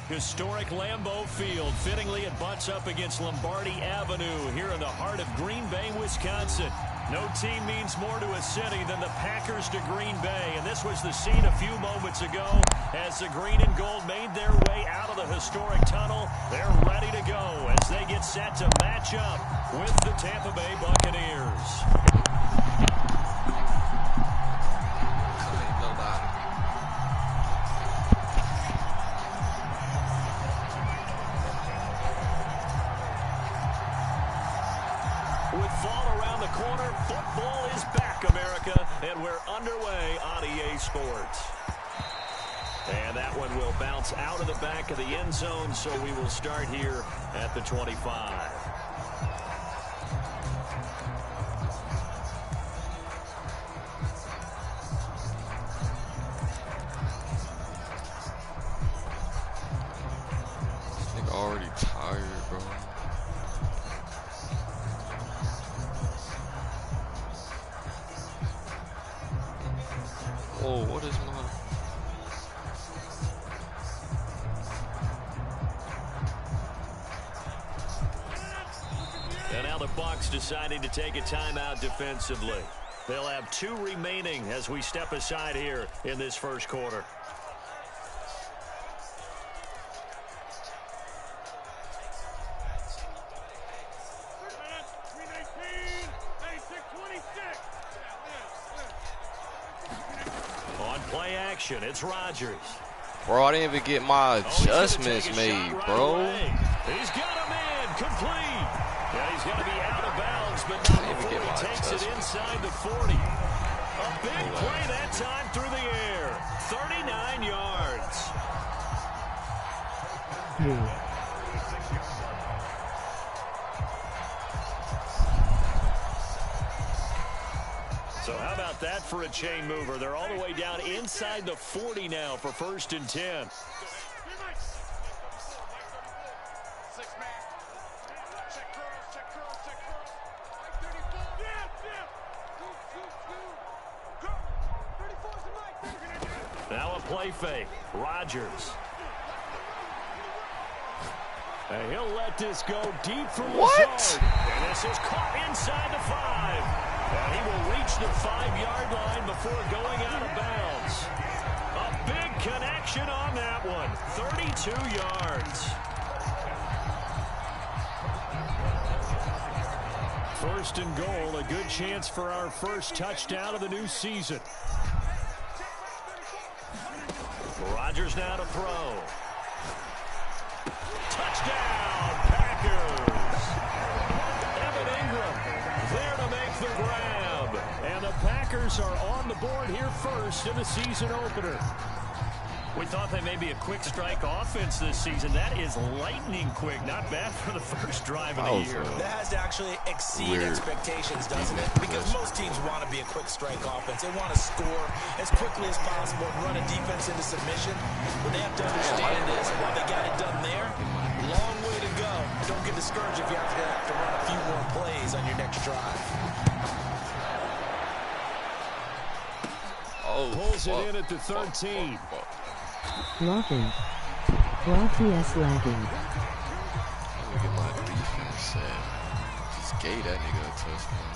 Historic Lambeau Field. Fittingly, it butts up against Lombardi Avenue here in the heart of Green Bay, Wisconsin. No team means more to a city than the Packers to Green Bay. And this was the scene a few moments ago as the green and gold made their way out of the historic tunnel. They're ready to go as they get set to match up with the Tampa Bay Buccaneers. With fall around the corner, football is back, America, and we're underway on EA Sports. And that one will bounce out of the back of the end zone, so we will start here at the 25. This nigga already tired, bro. Oh, what is my... And now the Bucs deciding to take a timeout defensively. They'll have 2 remaining as we step aside here in this first quarter. On play action, it's Rodgers. Bro, I didn't even get my adjustments made, bro. He's got a man complete. Yeah, he's going to be out of bounds, but not before he takes it inside the 40. A big play that time through the air. 39 yards. So how about that for a chain mover? They're all the way down inside the 40 now for 1st and 10. Now a play fake. Rodgers. And he'll let this go deep from the zone. And this is caught inside the 5. And he will reach the 5-yard line before going out of bounds. A big connection on that one. 32 yards. First and goal, a good chance for our first touchdown of the new season. Rodgers now to throw. Touchdown, Packers. Evan Ingram there to make the grab. And the Packers are on the board here first in the season opener. We thought they may be a quick strike offense this season. That is lightning quick. Not bad for the first drive of the year. That has to actually exceed expectations, doesn't it? Because most teams want to be a quick strike offense. They want to score as quickly as possible and run a defense into submission. What they have to understand is while they got it done there, long way to go. Don't get discouraged if you have to run a few more plays on your next drive. Pulls it in at the 13. Lagging. YTS lagging. Look at my defense set. Just gave that nigga a touchdown.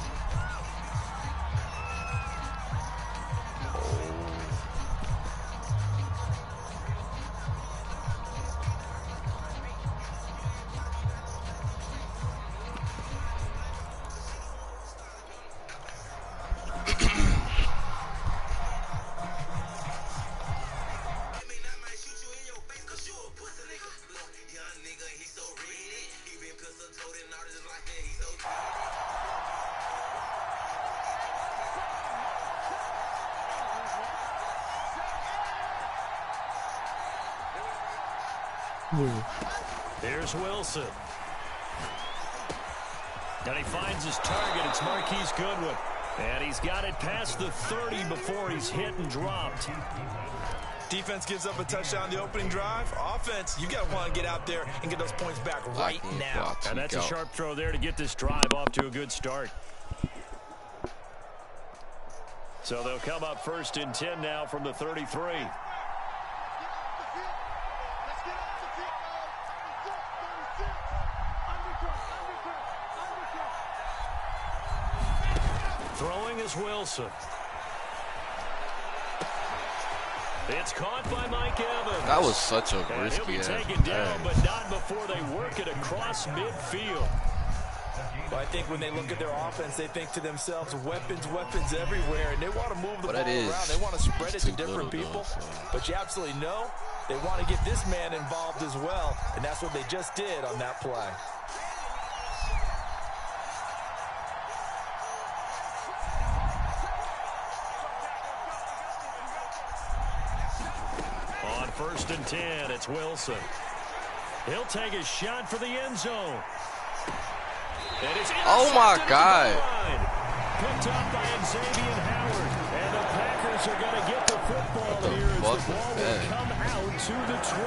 Here's Wilson. And he finds his target. It's Marquise Goodwin. And he's got it past the 30 before he's hit and dropped. Defense gives up a touchdown the opening drive. Offense, you got to want to get out there and get those points back right now. And that's a sharp throw there to get this drive off to a good start. So they'll come up 1st and 10 now from the 33. is Wilson. It's caught by Mike Evans. That was such a risky he'll be ass taken down, pass. but not before they work it across midfield. Well, I think when they look at their offense, they think to themselves, weapons everywhere, and they want to move the ball around. They want to spread it to different people. But you absolutely know they want to get this man involved as well, and that's what they just did on that play. On 1st and 10, it's Wilson. He'll take a shot for the end zone. Oh my God. Picked up by Xavier Howard. And the Packers are going to get the football here as the ball will come out to the 20.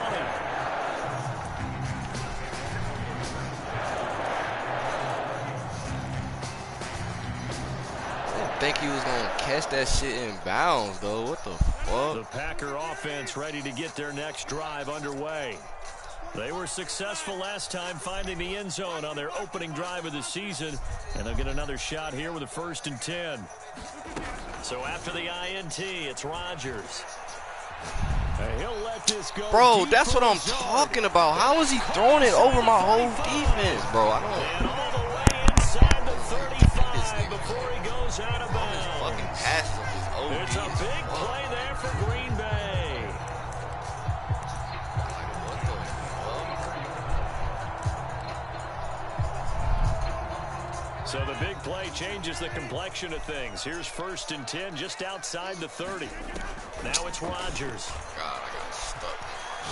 I didn't think he was going to catch that shit in bounds, though. What the fuck? The Packer offense ready to get their next drive underway. They were successful last time finding the end zone on their opening drive of the season, and they'll get another shot here with a 1st and 10. So after the INT, it's Rodgers. He'll let this go. Bro, that's what I'm talking about. How is he throwing it over my whole defense, bro? I don't. And all the way inside the 35 before he goes out of bounds. Fucking pass from his OD. It's a big play there for Green Bay. So the big play changes the complexion of things. Here's 1st and 10 just outside the 30. Now it's Rodgers. God, I got stuck.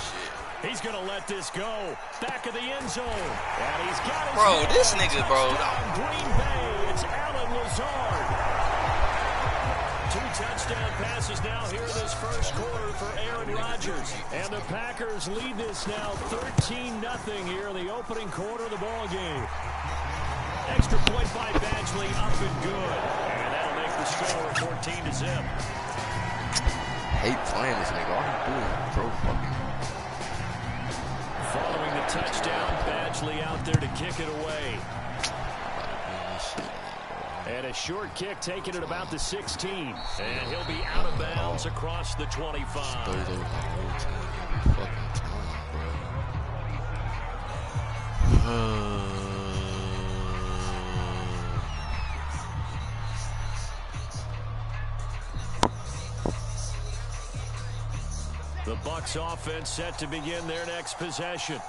Shit. He's going to let this go. Back of the end zone. And he's got his Bro, this nigga, bro. Green Bay. It's Allen Lazard. 2 touchdown passes now here in this first quarter for Aaron Rodgers. And the Packers lead this now 13-0 here in the opening quarter of the ball game. Extra point by Badgley, up and good. And that'll make the score 14-0. Hate playing this nigga. All he doing is throw fucking. Following the touchdown, Badgley out there to kick it away. And a short kick taken at about the 16. And he'll be out of bounds across the 25. Throws over my whole team every fucking time, bro. The Bucs offense set to begin their next possession.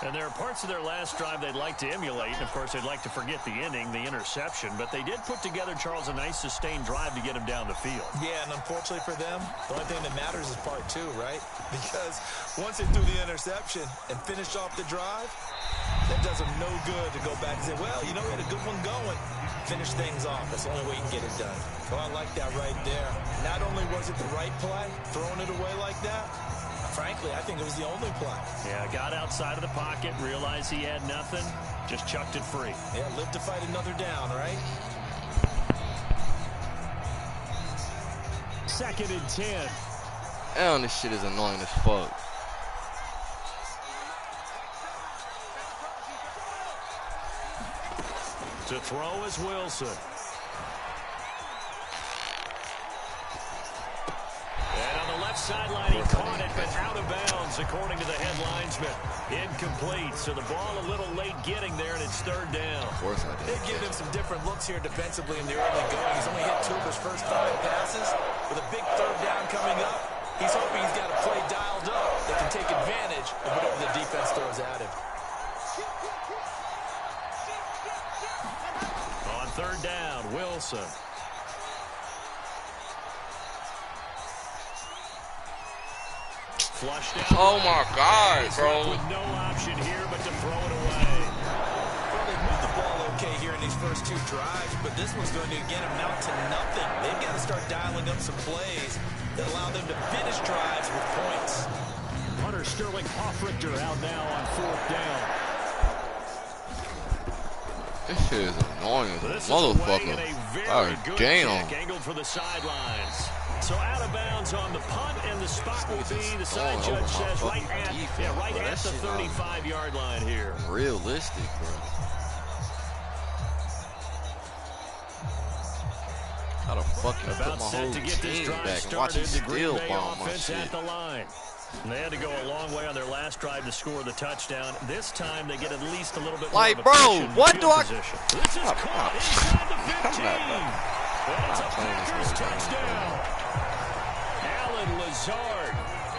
And there are parts of their last drive they'd like to emulate. And, of course, they'd like to forget the inning, the interception. But they did put together, Charles, a nice sustained drive to get him down the field. Yeah, and unfortunately for them, the only thing that matters is part 2, right? Because once they threw the interception and finished off the drive, that does them no good to go back and say, well, you know, we had a good one going. Finish things off. That's the only way you can get it done. So I like that right there. Not only was it the right play, throwing it away like that, frankly, I think it was the only play. Yeah, got outside of the pocket, realized he had nothing, just chucked it free. Yeah, live to fight another down, right? 2nd and 10. Damn, this shit is annoying as fuck. To throw is Wilson. And on the left sideline, he caught it, but out of bounds, according to the head linesman. Incomplete, so the ball a little late getting there, and it's 3rd down. Of course I did. They've given him some different looks here defensively in the early going. He's only hit 2 of his first 5 passes. With a big 3rd down coming up, he's hoping he's got a play dialed up that can take advantage of whatever the defense throws at him. On 3rd down, Wilson. Flushed out. Oh my God, bro. With no option here but to throw it away. Well, they moved the ball okay here in these first 2 drives, but this one's going to again amount to nothing. They've got to start dialing up some plays that allow them to finish drives with points. Hunter Sterling Hoffrichter out now on 4th down. This shit is annoying as This a motherfucker. God damn. Angled for the sidelines. So out of bounds on the punt, and the spot will be, the side judge says, right at the 35-yard line here. Realistic, bro. How the fucking put my whole team back and watch him still bomb my shit. At the line. And they had to go a long way on their last drive to score the touchdown. This time they get at least a little bit more of a bro, what do I? Position. This is caught inside the 15. And it's a Packers touchdown. Alan Lazard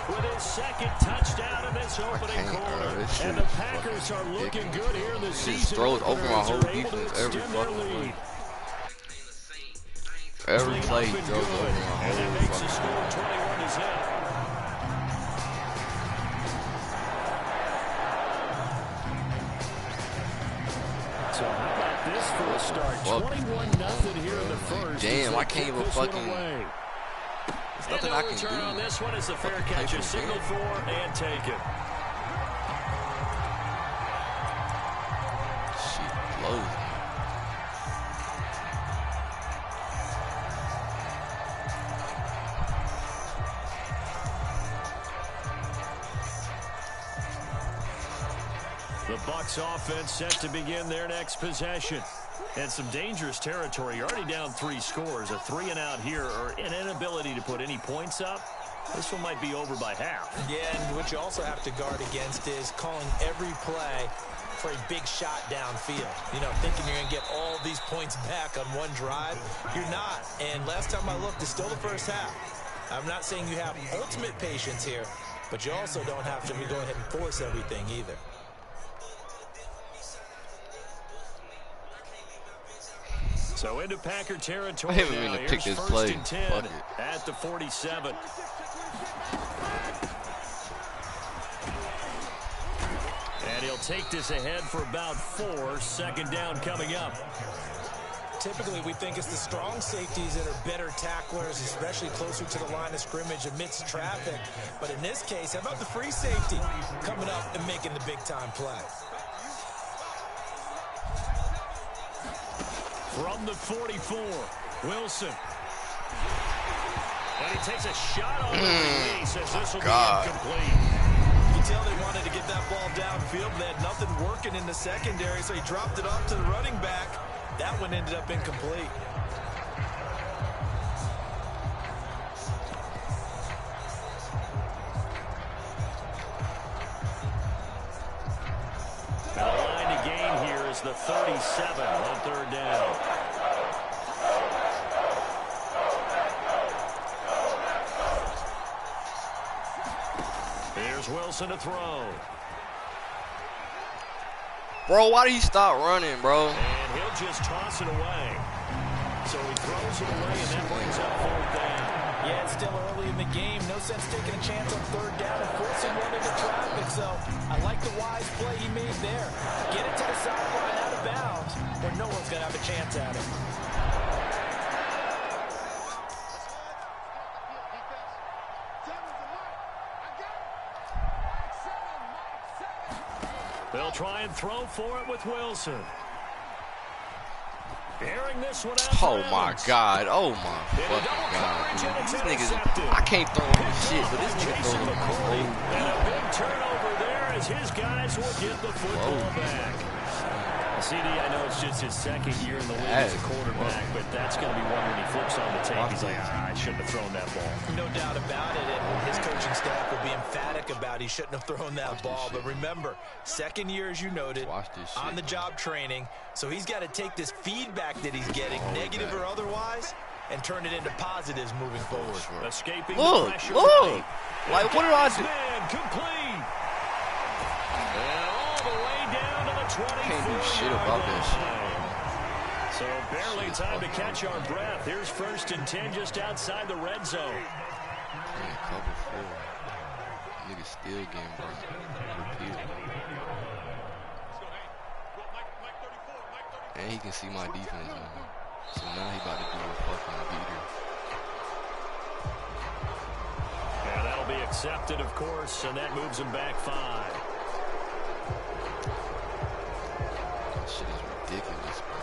with his second touchdown in this opening quarter. And the Packers are looking good here in the season. Just throws over my whole defense every fucking play. Every play he throws over my whole and that makes the score 21-0. So how about this for a start? 21-0 here in the first. Damn, I can't even fucking. There's nothing I can do. On this one is the fair catch. A signal for and take it. She blows. The Bucs offense set to begin their next possession. And some dangerous territory. You're already down 3 scores. A 3-and-out here or an inability to put any points up. This one might be over by half. Yeah, and what you also have to guard against is calling every play for a big shot downfield. You know, thinking you're going to get all these points back on one drive. You're not. And last time I looked, it's still the first half. I'm not saying you have ultimate patience here, but you also don't have to go ahead and force everything either. So into Packer territory. I haven't even picked this play. At the 47. And he'll take this ahead for about 4. Second down coming up. Typically, we think it's the strong safeties that are better tacklers, especially closer to the line of scrimmage amidst traffic. But in this case, how about the free safety coming up and making the big-time play? From the 44, Wilson. And he takes a shot on the release as this will be incomplete. You can tell they wanted to get that ball downfield. They had nothing working in the secondary, so he dropped it off to the running back. That one ended up incomplete. The line to gain here is the 37 on third down. Here's Wilson to throw. Bro, why did he stop running, bro? And he'll just toss it away. So he throws it away, and that brings up fourth down. Yeah, it's still early in the game. No sense taking a chance on third down and forcing one into traffic. So I like the wise play he made there. Get it to the sideline out of bounds where no one's going to have a chance at it. They'll try and throw for it with Wilson. Airing this one out. Oh my God. Oh my fucking God. Dude. These niggas, I can't throw him shit, but this nigga throws him the whole. And a big turnover there as his guys will get the football back. CD, I know it's just his second year in the league as a quarterback, but that's going to be one when he flips on the tape. He's like, I shouldn't have thrown that ball. No doubt about it, and his coaching staff will be emphatic about he shouldn't have thrown that ball. But remember, second year, as you noted, on-the-job training, so he's got to take this feedback that he's getting, negative or otherwise, and turn it into positives moving forward. Escaping look, the pressure. Look! Like, what did I do? Man, complete! And all the way down to the 24. Can't do shit about this shit. So barely time to catch our breath. Here's 1st and 10 just outside the red zone. Yeah, cover 4. Nigga still getting repeated. And he can see my defense now. So now he about to do a fucking beater. Yeah, that'll be accepted, of course, and that moves him back 5. That shit is ridiculous, bro.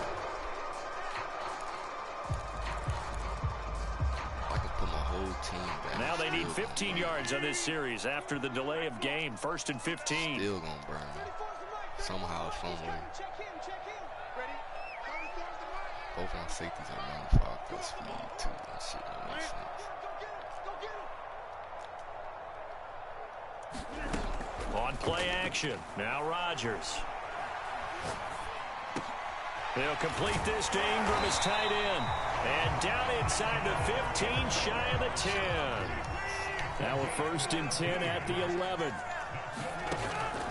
I can put my whole team back. Now they need 15 yards on this series after the delay of game. 1st and 15. Still gonna burn. Somehow, some way. Both my safeties are 95 plus speed too. That shit don't make sense. On play action, now Rodgers. They'll complete this to Ingram as tight end. And down inside the 15, shy of the 10. Now a 1st and 10 at the 11.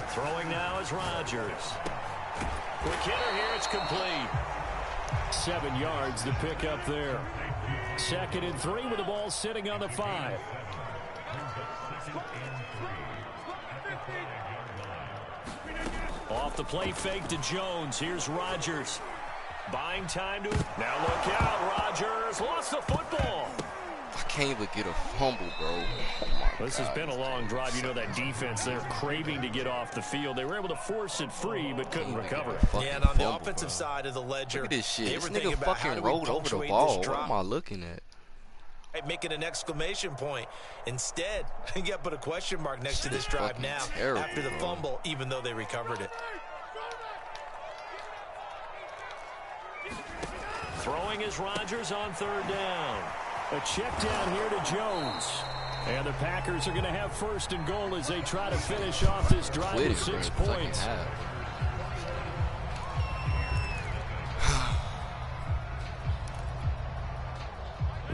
Throwing now is Rodgers. Quick hitter here, it's complete. 7 yards to pick up there. 2nd and 3 with the ball sitting on the 5. Off the play fake to Jones. Here's Rodgers. Buying time to... Now look out, Rodgers lost the football. I can't even get a fumble, bro. This has been a long drive. You know that defense, they're craving to get off the field. They were able to force it free, but couldn't recover. Yeah, and on the offensive side of the ledger, look at this shit. they This were thinking nigga about fucking how do we rolled over the punctuate ball. this What drop. am I looking at? Making an exclamation point. Instead, you got to put a question mark next to this drive now terrible, after the fumble, even though they recovered it. Throwing is Rodgers on 3rd down. A check down here to Jones. And the Packers are going to have 1st and goal as they try to finish off this drive with 6 points.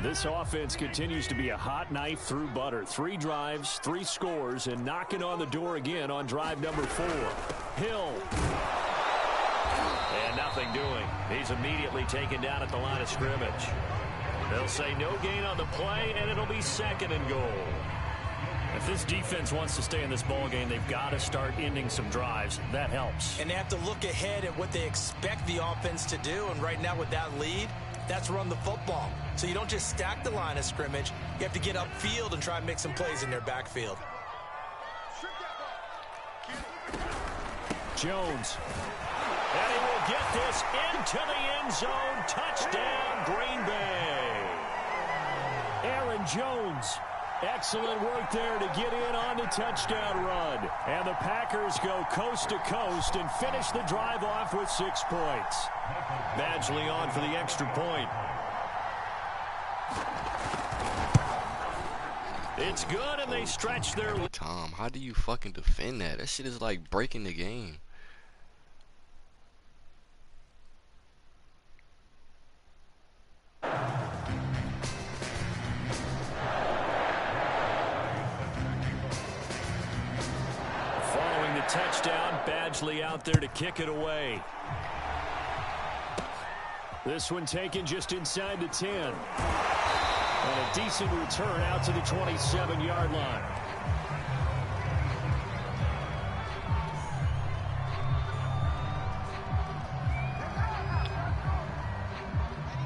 This offense continues to be a hot knife through butter. 3 drives, 3 scores, and knocking on the door again on drive number 4. Hill. And nothing doing. He's immediately taken down at the line of scrimmage. They'll say no gain on the play, and it'll be 2nd and goal. If this defense wants to stay in this ball game, they've got to start ending some drives. That helps. And they have to look ahead at what they expect the offense to do. And right now with that lead, that's run the football. So you don't just stack the line of scrimmage. You have to get upfield and try and make some plays in their backfield. Jones. And he will get this into the end zone. Touchdown, Green Bay. Aaron Jones. Excellent work there to get in on the touchdown run. And the Packers go coast to coast and finish the drive off with 6 points. Badgley on for the extra point. It's good, and they stretch their... Tom, how do you fucking defend that? That shit is like breaking the game. Touchdown, Badgley out there to kick it away. This one taken just inside the 10. And a decent return out to the 27-yard line.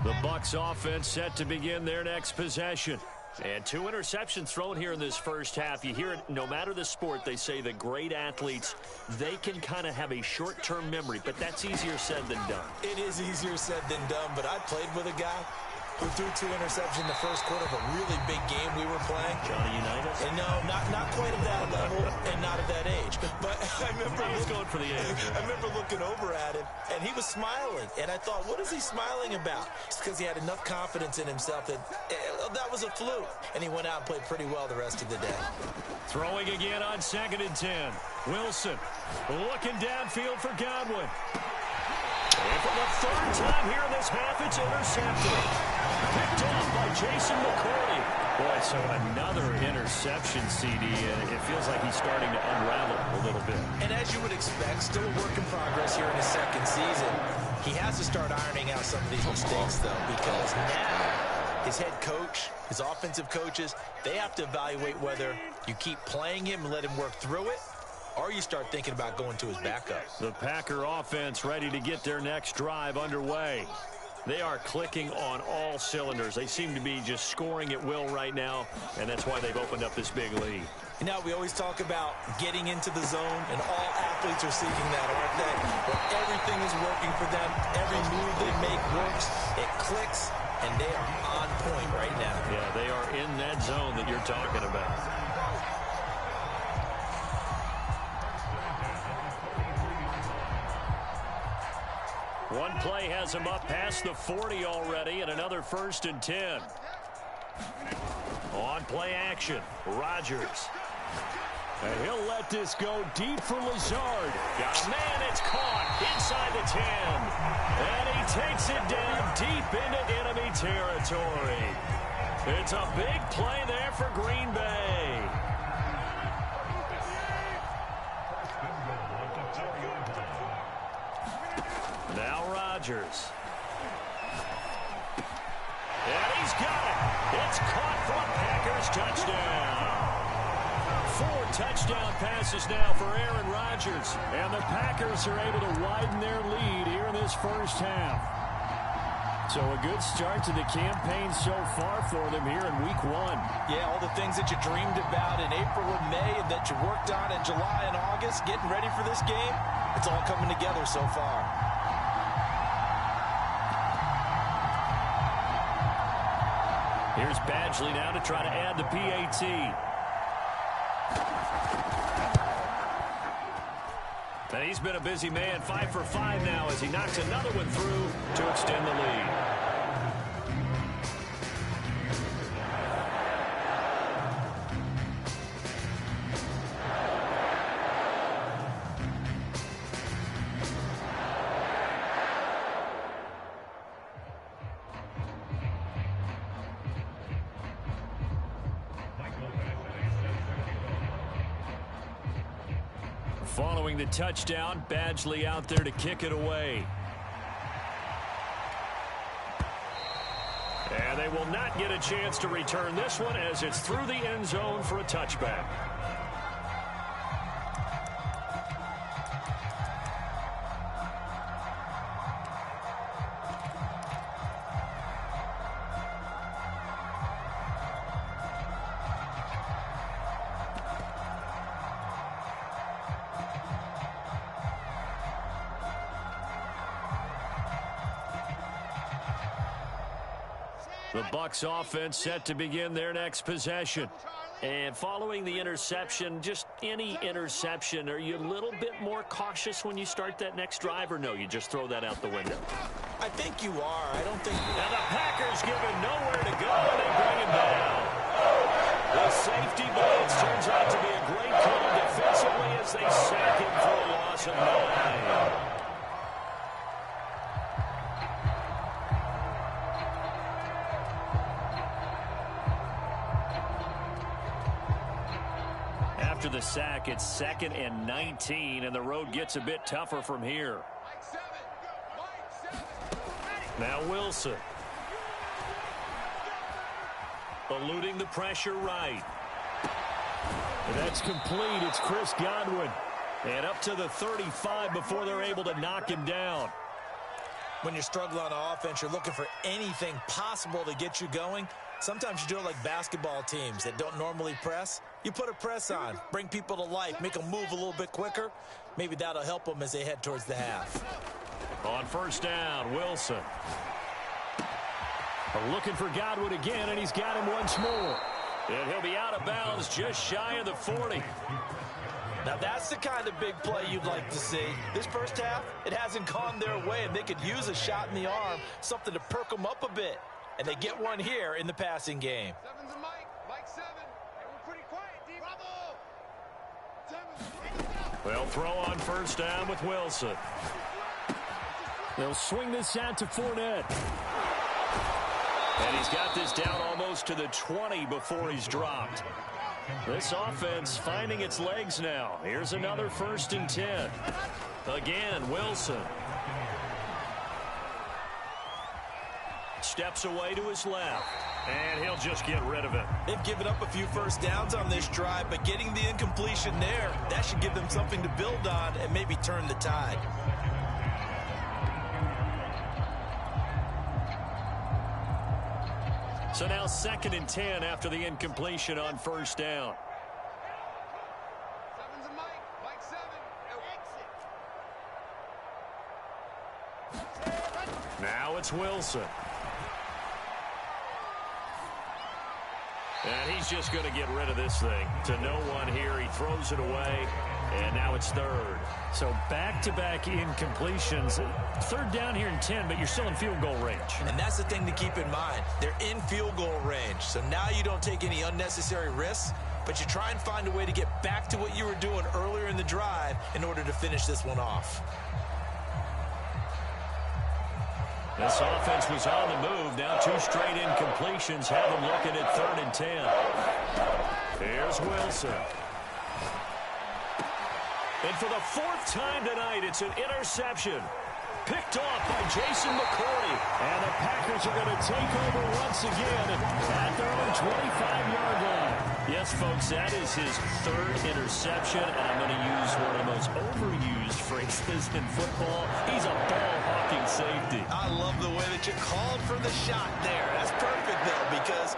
The Bucs offense set to begin their next possession. And 2 interceptions thrown here in this first half. You hear it, no matter the sport, they say the great athletes, they can kind of have a short-term memory, but that's easier said than done. It is easier said than done, but I played with a guy who threw 2 interceptions in the first quarter of a really big game we were playing. Johnny Unitas? And no, not quite at that level and not at that age. But I remember I was going for the age. I remember looking over at him, and he was smiling. And I thought, what is he smiling about? It's because he had enough confidence in himself that that was a fluke. And he went out and played pretty well the rest of the day. Throwing again on 2nd and 10. Wilson looking downfield for Godwin. And for the 3rd time here in this half, it's intercepted. Picked off by Jason McCourty. Boy, so another interception, CD, and it feels like he's starting to unravel a little bit. And as you would expect, still a work in progress here in his 2nd season. He has to start ironing out some of these mistakes, though, because now his head coach, his offensive coaches, they have to evaluate whether you keep playing him and let him work through it, or you start thinking about going to his backup. The Packer offense ready to get their next drive underway. They are clicking on all cylinders. They seem to be just scoring at will right now, and that's why they've opened up this big lead. You know, we always talk about getting into the zone, and all athletes are seeking that, aren't they? Where everything is working for them, every move they make works, it clicks, and they are on point right now. Yeah, they are in that zone that you're talking about. One play has him up past the 40 already, and another 1st and 10. On play action, Rodgers. And he'll let this go deep for Lazard. Got a man, it's caught inside the 10. And he takes it down deep into enemy territory. It's a big play there for Green Bay. Now Rodgers. And he's got it. It's caught for a Packers touchdown. 4 touchdown passes now for Aaron Rodgers. And the Packers are able to widen their lead here in this first half. So a good start to the campaign so far for them here in week 1. Yeah, all the things that you dreamed about in April and May and that you worked on in July and August, getting ready for this game, it's all coming together so far. Here's Badgley now to try to add the PAT. And he's been a busy man, 5 for 5 now as he knocks another one through to extend the lead. Following the touchdown, Badgley out there to kick it away. And they will not get a chance to return this one as it's through the end zone for a touchback. The Bucs offense set to begin their next possession. And following the interception, just any interception, are you a little bit more cautious when you start that next drive, or no, you just throw that out the window? I think you are. I don't think... And the Packers given nowhere to go, and they bring him down. The safety blitz turns out to be a great call defensively as they sack him for a loss of 9. After the sack, it's 2nd and 19, and the road gets a bit tougher from here. Now Wilson. Eluding the pressure right. That's complete. It's Chris Godwin. And up to the 35 before they're able to knock him down. When you're struggling on offense, you're looking for anything possible to get you going. Sometimes you do it like basketball teams that don't normally press. You put a press on, bring people to life, make them move a little bit quicker. Maybe that'll help them as they head towards the half. On first down, Wilson. Looking for Godwin again, and he's got him once more. And he'll be out of bounds just shy of the 40. Now that's the kind of big play you'd like to see. This first half, it hasn't gone their way, and they could use a shot in the arm, something to perk them up a bit. And they get one here in the passing game. Seven's a Mike. Mike 7. And we're pretty quiet, D. Bravo. They'll throw on first down with Wilson. They'll swing this out to Fournette. And he's got this down almost to the 20 before he's dropped. This offense finding its legs now. Here's another 1st and 10. Again, Wilson. Steps away to his left. And he'll just get rid of it. They've given up a few first downs on this drive, but getting the incompletion there, that should give them something to build on and maybe turn the tide. So now 2nd and 10 after the incompletion on first down. Seven's a Mike. Mike 7. Now it's Wilson. And he's just going to get rid of this thing. To no one here. He throws it away. And now it's third. So back-to-back incompletions. Third down here in 10, but you're still in field goal range. And that's the thing to keep in mind. They're in field goal range. So now you don't take any unnecessary risks, but you try and find a way to get back to what you were doing earlier in the drive in order to finish this one off. This offense was on the move. Now 2 straight incompletions have them looking at 3rd and 10. Here's Wilson. And for the 4th time tonight, it's an interception. Picked off by Jason McCourty. And the Packers are going to take over once again at their own 25-yard line. Yes, folks, that is his 3rd interception. And I'm going to use one of the most overused phrases in football. He's a ball-hawking safety. I love the way that you called for the shot there. That's perfect, though, because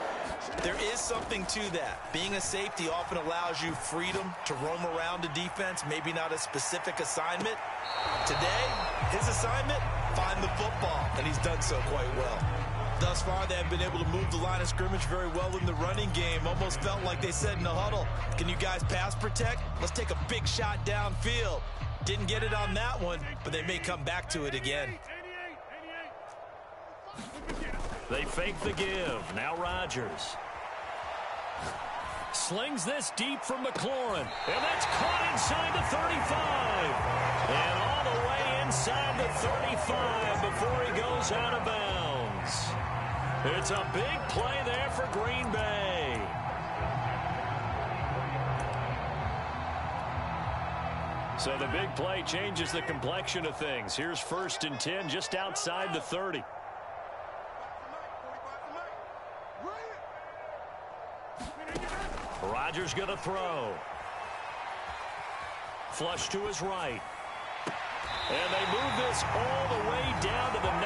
there is something to that. Being a safety often allows you freedom to roam around a defense, maybe not a specific assignment. Today, his assignment, find the football, and he's done so quite well. Thus far, they have been able to move the line of scrimmage very well in the running game. Almost felt like they said in the huddle, can you guys pass protect? Let's take a big shot downfield. Didn't get it on that one, but they may come back to it again. They fake the give. Now Rodgers. Slings this deep from McLaurin. And that's caught inside the 35. And all the way inside the 35 before he goes out of bounds. It's a big play there for Green Bay. So the big play changes the complexion of things. Here's 1st and 10 just outside the 30. Rodgers going to throw. Flush to his right. And they move this all the way down to the 9.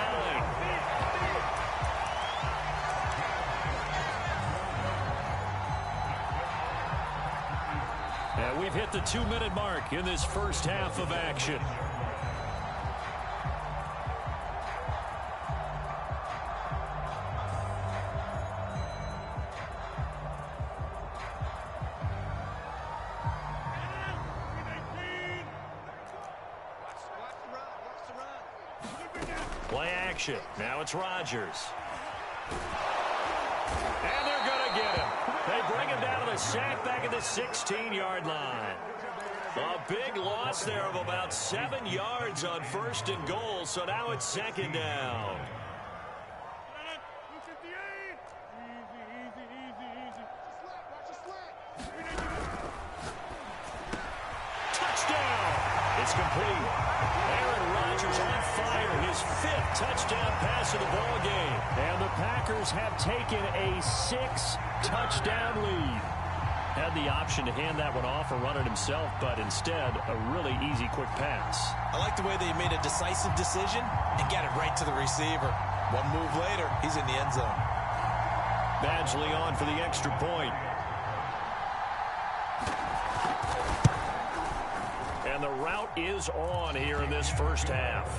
And we've hit the 2-minute mark in this first half of action. Play action. Now it's Rodgers. And they're going to get him. They bring him down to the sack back at the 16-yard line. A big loss there of about 7 yards on 1st and goal, so now it's 2nd down. Touchdown! It's complete. Aaron Rodgers on fire, his 5th touchdown pass of the ball game. And the Packers have taken a 6-touchdown lead. Had the option to hand that one off or run it himself, but instead, a really easy, quick pass. I like the way they made a decisive decision and got it right to the receiver. One move later, he's in the end zone. Badgley on for the extra point. And the route is on here in this first half.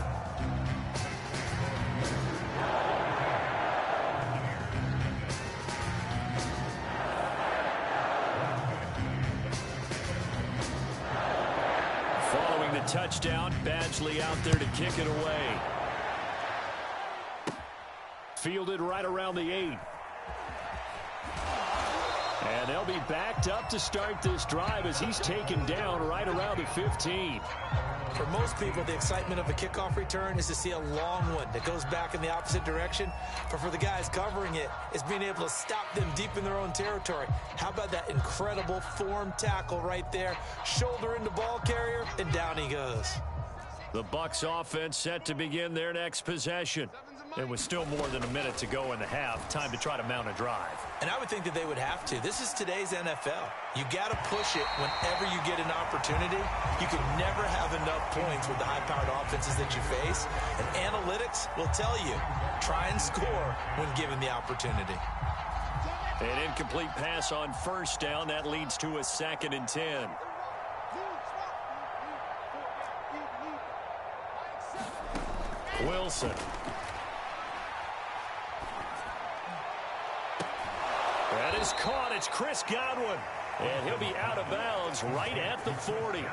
Following the touchdown, Badgley out there to kick it away. Fielded right around the 8. And they'll be backed up to start this drive as he's taken down right around the 15. For most people, the excitement of a kickoff return is to see a long one that goes back in the opposite direction. But for the guys covering it, it's being able to stop them deep in their own territory. How about that incredible form tackle right there? Shoulder into ball carrier, and down he goes. The Bucs offense set to begin their next possession. And with still more than a minute to go in the half, time to try to mount a drive. And I would think that they would have to. This is today's NFL. You got to push it whenever you get an opportunity. You can never have enough points with the high-powered offenses that you face. And analytics will tell you, try and score when given the opportunity. An incomplete pass on 1st down. That leads to a 2nd and 10. Wilson. That is caught. It's Chris Godwin. And he'll be out of bounds right at the 40.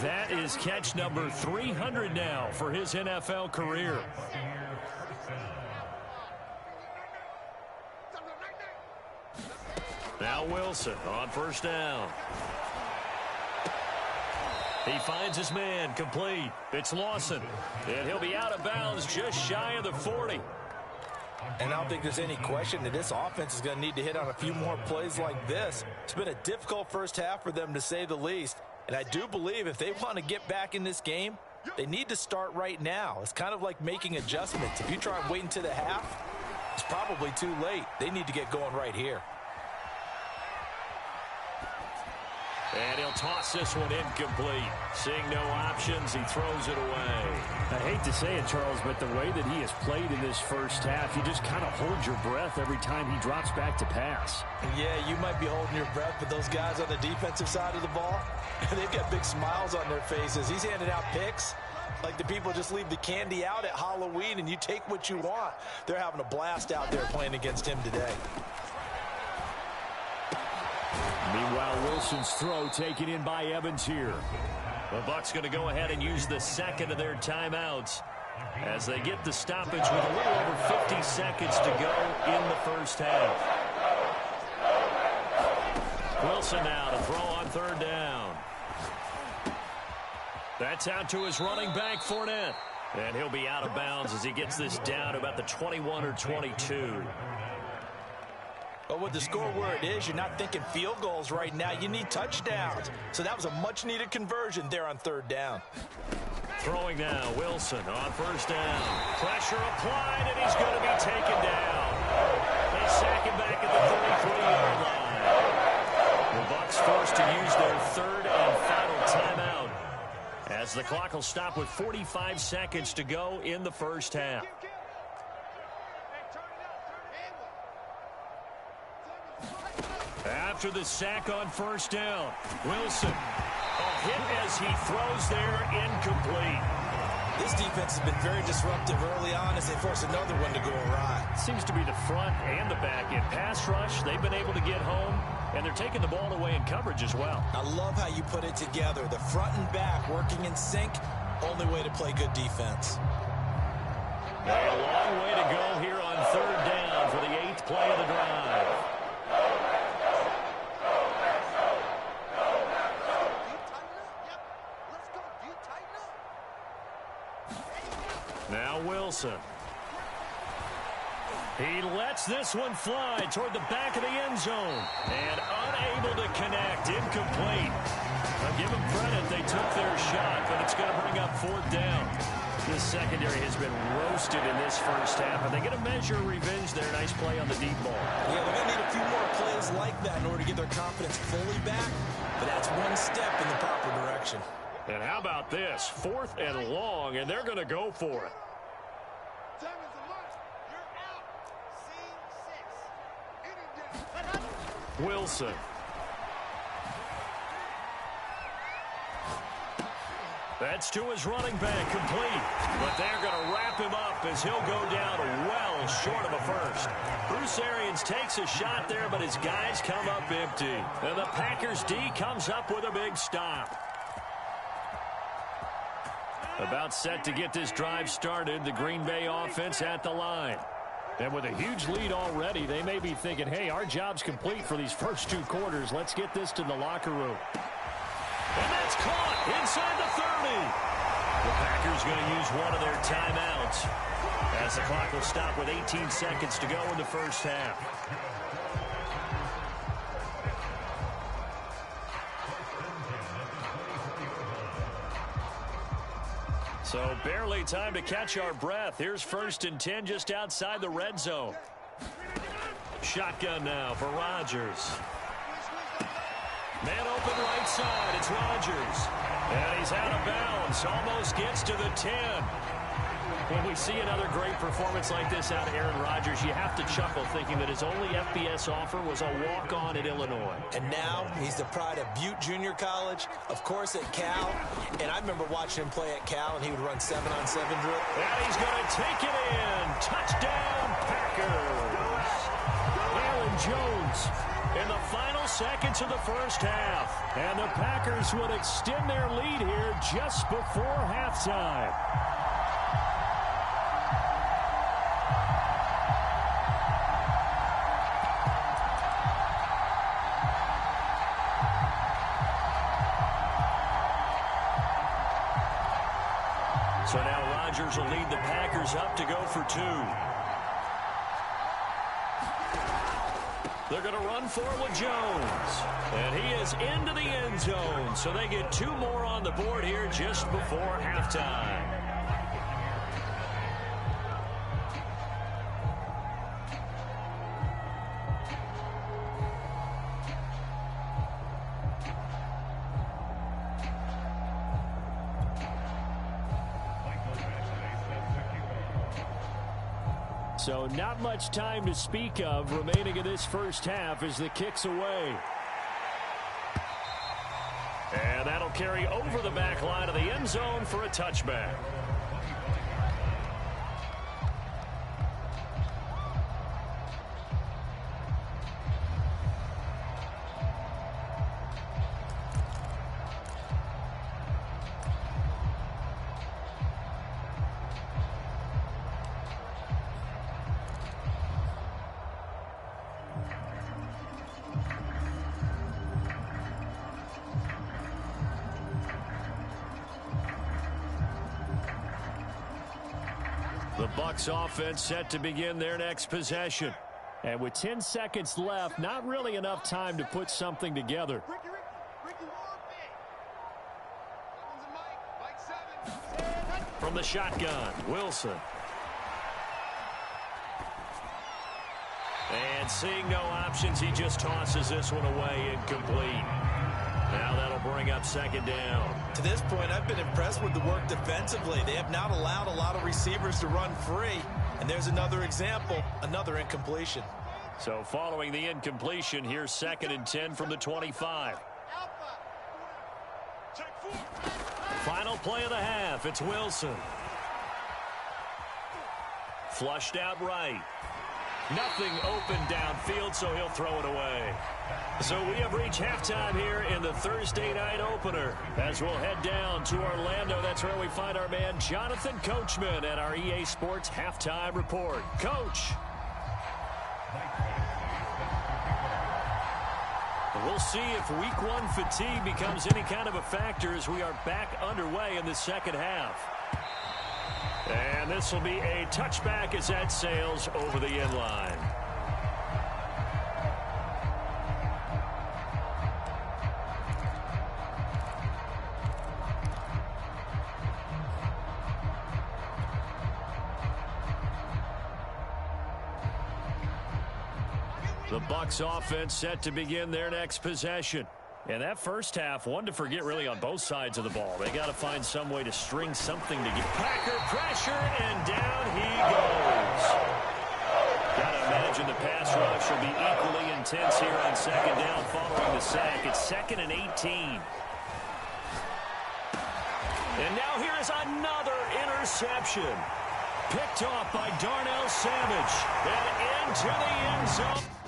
That is catch number 300 now for his NFL career. Now Wilson on first down. He finds his man, complete. It's Lawson, and he'll be out of bounds just shy of the 40. And I don't think there's any question that this offense is going to need to hit on a few more plays like this. It's been a difficult first half for them, to say the least. And I do believe if they want to get back in this game, they need to start right now. It's kind of like making adjustments. If you try and wait until the half, it's probably too late. They need to get going right here. And he'll toss this one incomplete. Seeing no options, he throws it away. I hate to say it, Charles, but the way that he has played in this first half, you just kind of hold your breath every time he drops back to pass. Yeah, you might be holding your breath, but those guys on the defensive side of the ball, they've got big smiles on their faces. He's handing out picks like the people just leave the candy out at Halloween and you take what you want. They're having a blast out there playing against him today. Meanwhile, Wilson's throw taken in by Evans here. The Bucs going to go ahead and use the second of their timeouts as they get the stoppage with a little over 50 seconds to go in the first half. Wilson now to throw on third down. That's out to his running back, Fournette. And he'll be out of bounds as he gets this down to about the 21 or 22. But with the score where it is, you're not thinking field goals right now. You need touchdowns. So that was a much-needed conversion there on third down. Throwing now, Wilson on first down. Pressure applied, and he's going to be taken down. They sack him back at the 33-yard line. The Bucs forced to use their third and final timeout as the clock will stop with 45 seconds to go in the first half. After the sack on first down, Wilson, a hit as he throws there, incomplete. This defense has been very disruptive early on as they force another one to go awry. Seems to be the front and the back end. Pass rush, they've been able to get home, and they're taking the ball away in coverage as well. I love how you put it together. The front and back working in sync, only way to play good defense. A long way to go here on third down for the 8th play of the drive. Now Wilson. He lets this one fly toward the back of the end zone. And unable to connect. Incomplete. I'll give them credit. They took their shot, but it's going to bring up fourth down. This secondary has been roasted in this first half. Are they going to measure revenge there? Nice play on the deep ball. Yeah, they're going to need a few more plays like that in order to get their confidence fully back. But that's one step in the proper direction. And how about this? 4th and long, and they're going to go for it. Wilson. That's to his running back, complete. But they're going to wrap him up as he'll go down well short of a first. Bruce Arians takes a shot there, but his guys come up empty. And the Packers D comes up with a big stop. About set to get this drive started, the Green Bay offense at the line. And with a huge lead already, they may be thinking, hey, our job's complete for these first 2 quarters. Let's get this to the locker room. And that's caught inside the 30. The Packers going to use one of their timeouts as the clock will stop with 18 seconds to go in the first half. So barely time to catch our breath. Here's 1st and 10 just outside the red zone. Shotgun now for Rodgers. Man open right side. It's Rodgers. And he's out of bounds. Almost gets to the 10. When we see another great performance like this out of Aaron Rodgers, you have to chuckle thinking that his only FBS offer was a walk-on at Illinois. And now he's the pride of Butte Junior College, of course at Cal. And I remember watching him play at Cal, and he would run 7-on-7 drill. And he's going to take it in. Touchdown, Packers. Aaron Jones in the final seconds of the first half. And the Packers would extend their lead here just before halftime. So now Rodgers will lead the Packers up to go for 2. They're going to run for it with Jones. And he is into the end zone. So they get 2 more on the board here just before halftime. So not much time to speak of remaining in this first half as the kick's away. And that'll carry over the back line of the end zone for a touchback. The Bucs offense set to begin their next possession. And with 10 seconds left, not really enough time to put something together. From the shotgun, Wilson. And seeing no options, he just tosses this one away, incomplete. Now that'll bring up second down. To this point, I've been impressed with the work defensively. They have not allowed a lot of receivers to run free. And there's another example, another incompletion. So following the incompletion, here's 2nd and 10 from the 25. Final play of the half, it's Wilson. Flushed out right. Nothing open downfield, so he'll throw it away. So we have reached halftime here in the Thursday night opener. As we'll head down to Orlando, that's where we find our man Jonathan Coachman at our EA Sports Halftime Report. Coach. We'll see if week 1 fatigue becomes any kind of a factor as we are back underway in the second half. And this will be a touchback as that sails over the end line. The Bucs offense set to begin their next possession. And that first half, one to forget really on both sides of the ball. They got to find some way to string something together. Packer pressure, and down he goes. Got to imagine the pass rush will be equally intense here on second down following the sack. It's 2nd and 18. And now here is another interception. Picked off by Darnell Savage. And into the end zone.